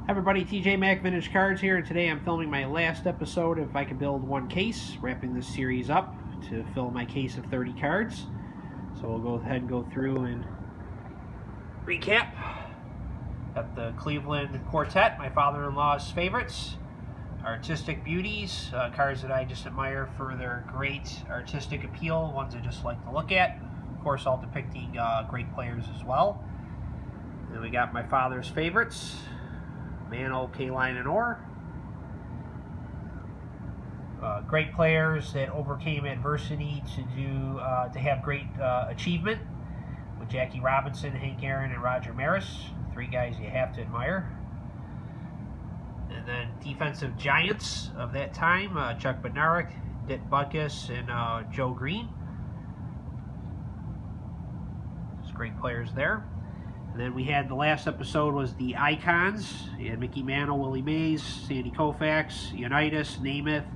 Hi everybody, TJ Mac Vintage Cards here, and today I'm filming my last episode of If I Can Build One Case, wrapping this series up to fill my case of 30 cards. So we'll go ahead and go through and recap. Got the Cleveland Quartet, my father-in-law's favorites, artistic beauties, cards that I just admire for their great artistic appeal, ones I just like to look at. Of course, all depicting great players as well. Then we got my father's favorites, Mano, K-Line, and Orr. Great players that overcame adversity to have great achievement, with Jackie Robinson, Hank Aaron, and Roger Maris. Three guys you have to admire. And then defensive giants of that time, Chuck Bednarik, Dick Butkus, and Joe Green. Just great players there. And then we had the last episode was the icons. You had Mickey Mantle, Willie Mays, Sandy Koufax, Unitas, Namath,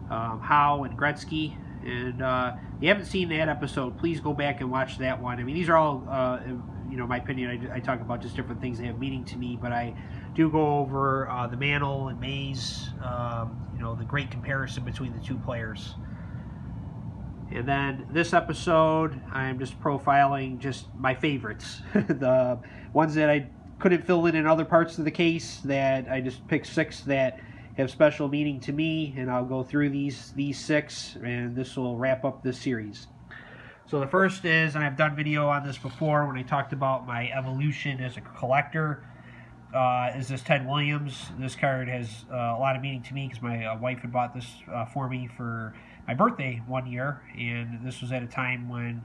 Howe, and Gretzky. And if you haven't seen that episode, please go back and watch that one. I mean, these are all, my opinion. I talk about just different things that have meaning to me, but I do go over the Mantle and Mays, the great comparison between the two players. And then this episode, I'm just profiling just my favorites. The ones that I couldn't fill in other parts of the case, that I just picked 6 that have special meaning to me, and I'll go through these 6, and this will wrap up this series. So the first is, and I've done video on this before when I talked about my evolution as a collector, is this Ted Williams. This card has a lot of meaning to me because my wife had bought this for me for my birthday one year, and this was at a time when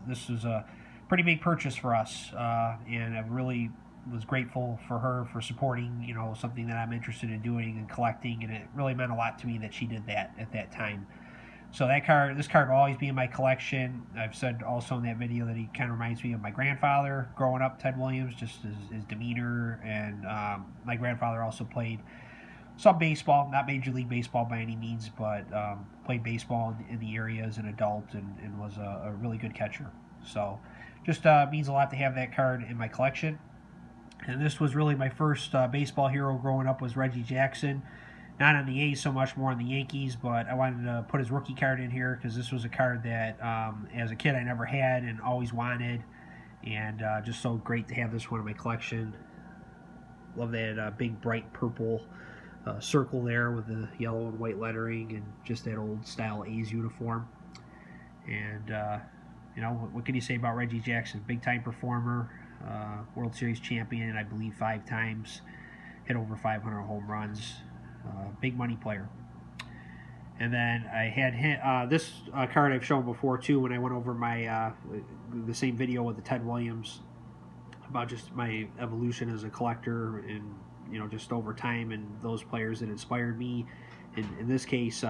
this was a pretty big purchase for us, and I really was grateful for her for supporting something that I'm interested in doing and collecting, and it really meant a lot to me that she did that at that time. So this card will always be in my collection. I've said also in that video that he kind of reminds me of my grandfather growing up, Ted Williams, just his demeanor, and my grandfather also played some baseball, not Major League Baseball by any means, but played baseball in the area as an adult, and was a really good catcher. So just means a lot to have that card in my collection. And this was really my first baseball hero growing up, was Reggie Jackson. Not on the A's so much, more on the Yankees, but I wanted to put his rookie card in here because this was a card that as a kid I never had and always wanted, and just so great to have this one in my collection. Love that big bright purple circle there with the yellow and white lettering, and just that old style A's uniform. And what can you say about Reggie Jackson? Big time performer, World Series champion, I believe 5 times, hit over 500 home runs, big money player. And then I had this card I've shown before too when I went over my the same video with the Ted Williams, about just my evolution as a collector, and just over time, and those players that inspired me. And in this case,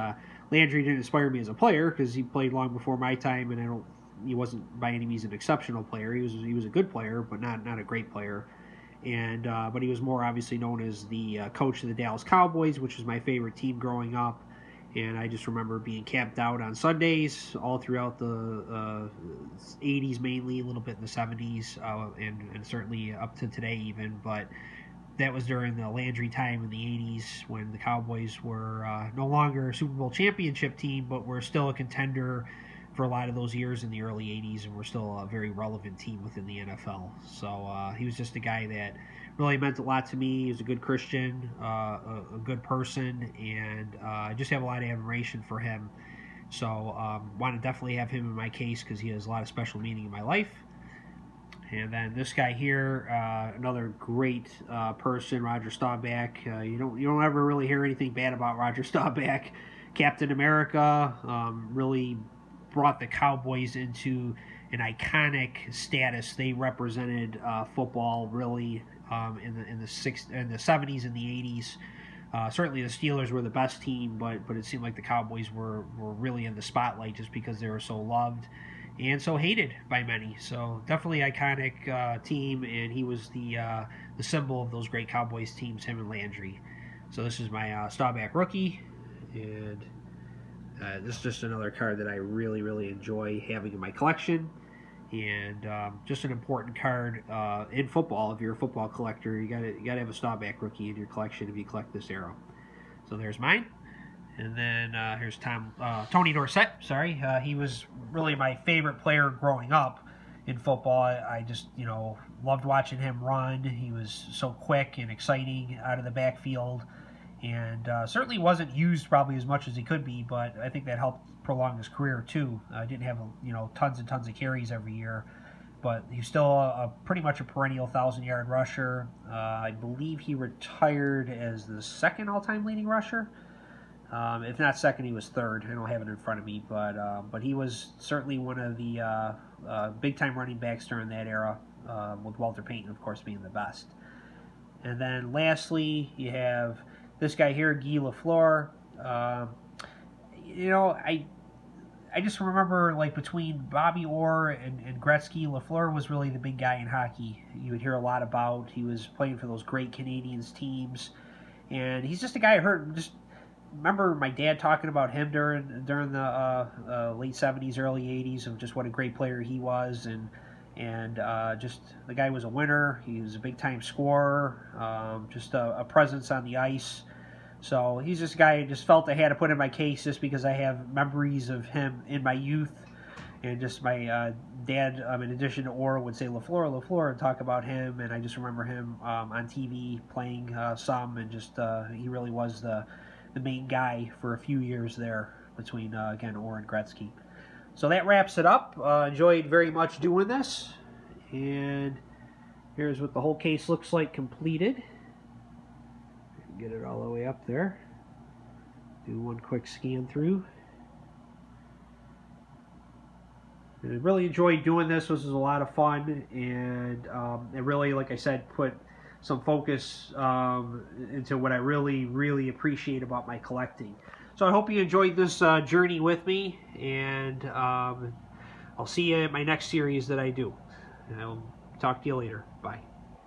Landry didn't inspire me as a player because he played long before my time, and he wasn't by any means an exceptional player. He was a good player, but not a great player. And but he was more obviously known as the coach of the Dallas Cowboys, which was my favorite team growing up. And I just remember being camped out on Sundays all throughout the 80s mainly, a little bit in the 70s, and certainly up to today even. But that was during the Landry time in the 80s, when the Cowboys were no longer a Super Bowl championship team, but were still a contender for a lot of those years in the early 80s, and we're still a very relevant team within the NFL. So he was just a guy that really meant a lot to me. He was a good Christian, a good person, and I just have a lot of admiration for him. So want to definitely have him in my case because he has a lot of special meaning in my life. And then this guy here, another great person, Roger Staubach. You don't ever really hear anything bad about Roger Staubach. Captain America, really brought the Cowboys into an iconic status. They represented football really in the 70s and the 80s. Certainly the Steelers were the best team, but it seemed like the Cowboys were really in the spotlight just because they were so loved and so hated by many. So definitely iconic team, and he was the symbol of those great Cowboys teams, him and Landry. So this is my Staubach rookie, and this is just another card that I really, really enjoy having in my collection. and just an important card in football. If you're a football collector, you gotta have a Staubach rookie in your collection if you collect this arrow. So there's mine. And then here's Tony Dorsett. Sorry, he was really my favorite player growing up in football. I just loved watching him run. He was so quick and exciting out of the backfield, and certainly wasn't used probably as much as he could be. But I think that helped prolong his career too. Didn't have tons and tons of carries every year, but he's still pretty much a perennial 1,000-yard rusher. I believe he retired as the second all-time leading rusher. If not second, he was third. I don't have it in front of me, but he was certainly one of the big-time running backs during that era, with Walter Payton, of course, being the best. And then lastly, you have this guy here, Guy Lafleur. I just remember, like, between Bobby Orr and Gretzky, Lafleur was really the big guy in hockey. You would hear a lot about. He was playing for those great Canadiens teams, and he's just a guy I heard just. Remember my dad talking about him during the late 70s, early 80s, of just what a great player he was, and just the guy was a winner. He was a big time scorer, just a presence on the ice. So he's just a guy I just felt I had to put in my case just because I have memories of him in my youth, and just my dad, in addition to Orr, would say Lafleur, and talk about him, and I just remember him on TV playing some, and just he really was the main guy for a few years there between, again, Orr and Gretzky. So that wraps it up. Enjoyed very much doing this. And here's what the whole case looks like completed. Get it all the way up there. Do one quick scan through. And I really enjoyed doing this. This was a lot of fun. And it really, like I said, put some focus into what I really, really appreciate about my collecting. So I hope you enjoyed this journey with me, and I'll see you in my next series that I do. And I'll talk to you later. Bye.